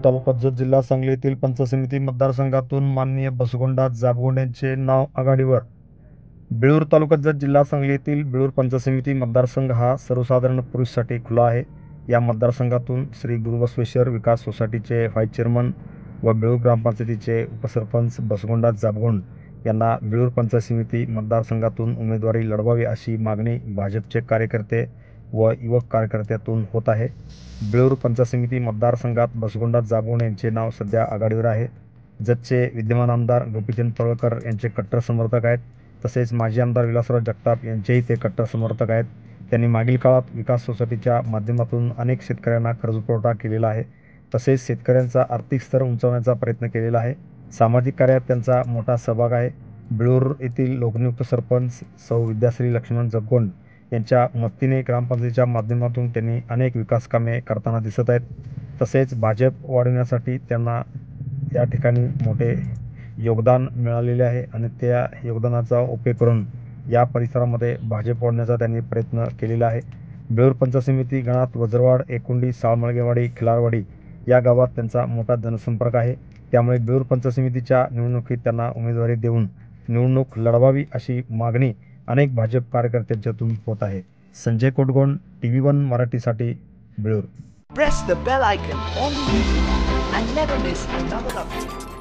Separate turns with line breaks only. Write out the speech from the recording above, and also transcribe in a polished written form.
तालुका जत जिल्हा सांगली येथील पंचायत समिती मतदारसंघातून माननीय बसवंतदास जाबगोंड यांचे नाव आघाडीवर। बेळूर तालुका जत जिल्हा सांगली येथील बेळूर पंचायत समिती मतदारसंघ हा सर्वसाधारण पुरुषासाठी खुला आहे। या मतदारसंघातून श्री गुरुबसवेश्वर विकास सोसायटीचे व्हाईस चेअरमन व बेळूर ग्रामपंचायतीचे उपसरपंच बसवंतदास जाबगोंड यांना बेळूर पंचायत समिती मतदारसंघातून उमेदवारी लढवावी अशी मागणी भाजपचे कार्यकर्ते व युवक कार्यकर्त्यातून होत आहे। बेळूर पंचायत समिती मतदारसंघात बसवंतदास जाबगोंड यांचे नाव सध्या आघाडीवर आहे। जतचे विद्यमान आमदार गोपीचंद पडळकर यांचे कट्टर समर्थक आहेत, तसेच माजी आमदार विलासराव जगताप यांचेही ते कट्टर समर्थक आहेत। त्यांनी मागील काळात विकास सोसायटीच्या माध्यमातून अनेक शेतकऱ्यांना कर्जपुरवठा केलेला आहे, तसेच शेतकऱ्यांचा आर्थिक स्तर उंचावण्याचा प्रयत्न केलेला आहे। सामाजिक कार्यात त्यांचा मोठा सहभाग आहे। बेळूर येथील लोकनियुक्त सरपंच सौ विद्याश्री लक्ष्मण जगगोंड यांच्या मदतीने ग्रामपंचायतीच्या माध्यमातून त्यांनी अनेक विकास कामे करताना दिसत आहेत। तसेच भाजप वाढविण्यासाठी त्यांना या ठिकाणी मोठे योगदान मिळालेले आहे आणि त्या योगदानाचा उपयोग करून या परिसरामध्ये भाजप वाढण्याचा त्यांनी प्रयत्न केलेला आहे। बेळूर पंचायत समिती गणात वजरवाड, एकुंडी, साळमळगेवाडी, खिलारवाडी या गावात त्यांचा मोठा जनसंपर्क आहे। त्यामुळे बेळूर पंचायत समितीच्या निवडणुकीत त्यांना उमेदवारी देऊन निवडणूक लढवावी अशी मागणी अनेक भाजप कार्यकर्त्यांच्यातून होत आहे। संजय कोटगोंड, TV1 मराठीसाठी बेळूर।
Press the bell icon on the YouTube and never miss another update.